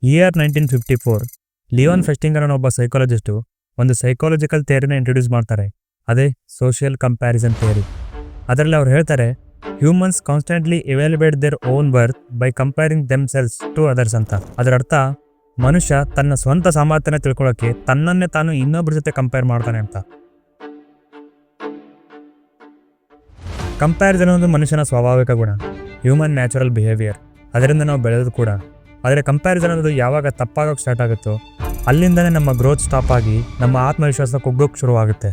Year 1954 Leone ಫೆಸ್ಟಿಂಗರ್ ಅನ್ನೋ ಒಬ್ಬ psychologist ಒಂದು ಸೈಕಾಲಜಿಕಲ್ ಥಿಯರಿನ ಇಂಟ್ರೊಡ್ಯೂಸ್ ಮಾಡ್ತಾರೆ. ಅದೇ ಸೋಷಿಯಲ್ ಕಂಪ್ಯಾರಿಸನ್ ಥಿಯರಿ. ಅದರಲ್ಲಿ ಅವ್ರು ಹೇಳ್ತಾರೆ, humans constantly evaluate their own worth by comparing themselves to others ಅಂತ. ಅದರ ಅರ್ಥ, ಮನುಷ್ಯ ತನ್ನ ಸ್ವಂತ ಸಾಮರ್ಥ್ಯನ ತಿಳ್ಕೊಳ್ಳೋಕೆ ತನ್ನನ್ನೇ ತಾನು ಇನ್ನೊಬ್ಬರ ಜೊತೆ ಕಂಪೇರ್ ಮಾಡ್ತಾನೆ ಅಂತ. ಕಂಪ್ಯಾರಿಸನ್ ಒಂದು ಮನುಷ್ಯನ ಸ್ವಾಭಾವಿಕ ಗುಣ, ಹ್ಯೂಮನ್ ನ್ಯಾಚುರಲ್ ಬಿಹೇವಿಯರ್. ಅದರಿಂದ ನಾವು ಬೆಳೆದು ಕೂಡ. ಆದರೆ ಕಂಪ್ಯಾರಿಸನ್ ಅನ್ನೋದು ಯಾವಾಗ ತಪ್ಪಾಗೋಕ್ಕೆ ಸ್ಟಾರ್ಟ್ ಆಗುತ್ತೋ ಅಲ್ಲಿಂದನೇ ನಮ್ಮ ಗ್ರೋತ್ ಸ್ಟಾಪ್ ಆಗಿ ನಮ್ಮ ಆತ್ಮವಿಶ್ವಾಸ ಕುಗ್ಗೋಕ್ಕೆ ಶುರುವಾಗುತ್ತೆ.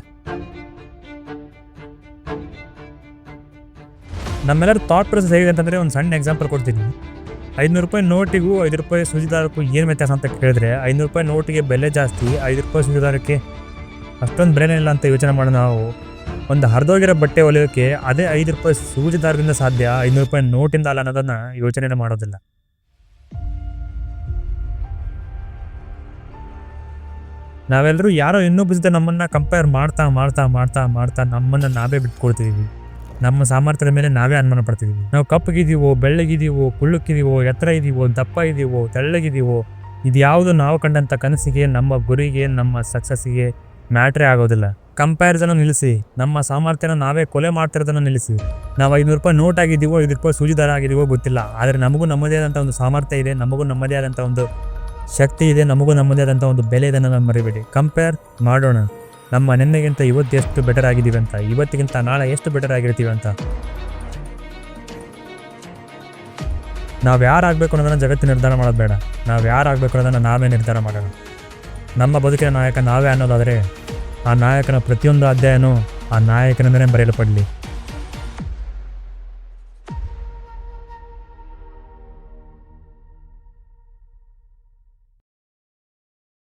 ನಮ್ಮೆಲ್ಲರೂ ಥಾಟ್ ಪ್ರೊಸೆಸ್ ಹೇಗಿದೆ ಅಂತಂದರೆ ಒಂದು ಸಣ್ಣ ಎಕ್ಸಾಂಪಲ್ ಕೊಡ್ತೀನಿ. 500 ರೂಪಾಯಿ ನೋಟಿಗೂ 5 ರೂಪಾಯಿ ಸೂಜಿದಾರಕ್ಕೂ ಏನು ವ್ಯತ್ಯಾಸ ಅಂತ ಕೇಳಿದ್ರೆ, 500 ರೂಪಾಯಿ ನೋಟಿಗೆ ಬೆಲೆ ಜಾಸ್ತಿ, 5 ರೂಪಾಯಿ ಸೂಜಿದಾರಕ್ಕೆ ಅಷ್ಟೊಂದು ಬೆಲೆನೇ ಇಲ್ಲ ಅಂತ ಯೋಚನೆ ಮಾಡೋಣ. ನಾವು ಒಂದು ಹರಿದೋಗಿರೋ ಬಟ್ಟೆ ಹೊಲಿಯೋಕ್ಕೆ ಅದೇ 5 ರೂಪಾಯಿ ಸೂಜಿದಾರದಿಂದ ಸಾಧ್ಯ, 500 ರೂಪಾಯಿ ನೋಟಿಂದ ಅಲ್ಲ ಅನ್ನೋದನ್ನು ಯೋಚನೆ ಮಾಡೋದಿಲ್ಲ. ನಾವೆಲ್ಲರೂ ಯಾರೋ ಇನ್ನೊಬ್ಬರ ಜೊತೆ ನಮ್ಮನ್ನು ಕಂಪೇರ್ ಮಾಡ್ತಾ ಮಾಡ್ತಾ ಮಾಡ್ತಾ ಮಾಡ್ತಾ ನಮ್ಮನ್ನು ನಾವೇ ಬಿಟ್ಕೊಡ್ತಿದ್ದೀವಿ. ನಮ್ಮ ಸಾಮರ್ಥ್ಯದ ಮೇಲೆ ನಾವೇ ಅನುಮಾನ ಪಡ್ತಿದ್ದೀವಿ. ನಾವು ಕಪ್ಪಗಿದ್ದೀವೋ, ಬೆಳ್ಳಗಿದ್ದೀವೋ, ಕುಳ್ಳುಕ್ಕಿದ್ದೀವೋ, ಎತ್ತರ ಇದ್ದೀವೋ, ದಪ್ಪ ಇದ್ದೀವೋ, ತೆಳ್ಳಗಿದ್ದೀವೋ, ಇದು ಯಾವುದು ನಾವು ಕಂಡಂಥ ಕನಸಿಗೆ, ನಮ್ಮ ಗುರಿಗೆ, ನಮ್ಮ ಸಕ್ಸಸ್ಸಿಗೆ ಮ್ಯಾಟ್ರೇ ಆಗೋದಿಲ್ಲ. ಕಂಪ್ಯಾರಿಸನ್ ನಿಲ್ಲಿಸಿ, ನಮ್ಮ ಸಾಮರ್ಥ್ಯನ ನಾವೇ ಕೊಲೆ ಮಾಡ್ತಿರೋದನ್ನು ನಿಲ್ಲಿಸಿ. ನಾವು 500 ರೂಪಾಯಿ ನೋಟ್ ಆಗಿದ್ದೀವೋ, 5 ರೂಪಾಯಿ ಸೂಜಿದಾರ ಆಗಿದ್ದೀವೋ ಗೊತ್ತಿಲ್ಲ, ಆದರೆ ನಮಗೂ ನಮ್ಮದೇ ಆದಂಥ ಒಂದು ಸಾಮರ್ಥ್ಯ ಇದೆ, ನಮಗೂ ನಮ್ಮದೇ ಆದಂಥ ಒಂದು ಶಕ್ತಿ ಇದೆ, ನಮಗೂ ನಮ್ಮದೇ ಆದಂಥ ಒಂದು ಬೆಲೆ ಇದನ್ನು ನಾವು ಮರಿಬೇಡಿ. ಕಂಪೇರ್ ಮಾಡೋಣ, ನಮ್ಮ ನೆನ್ನೆಗಿಂತ ಇವತ್ತು ಎಷ್ಟು ಬೆಟರ್ ಆಗಿದ್ದೀವಿ ಅಂತ, ಇವತ್ತಿಗಿಂತ ನಾಳೆ ಎಷ್ಟು ಬೆಟರ್ ಆಗಿರ್ತೀವಿ ಅಂತ. ನಾವು ಯಾರಾಗಬೇಕು ಅನ್ನೋದನ್ನು ಜಗತ್ತು ನಿರ್ಧಾರ ಮಾಡೋದು ಬೇಡ, ನಾವು ಯಾರಾಗಬೇಕು ಅನ್ನೋದನ್ನು ನಾವೇ ನಿರ್ಧಾರ ಮಾಡೋಣ. ನಮ್ಮ ಬದುಕಿನ ನಾಯಕ ನಾವೇ ಅನ್ನೋದಾದರೆ ಆ ನಾಯಕನ ಪ್ರತಿಯೊಂದು ಅಧ್ಯಾಯನೂ ಆ ನಾಯಕನಿಂದಲೇ ಬರೆಯಲ್ಪಡಲಿ.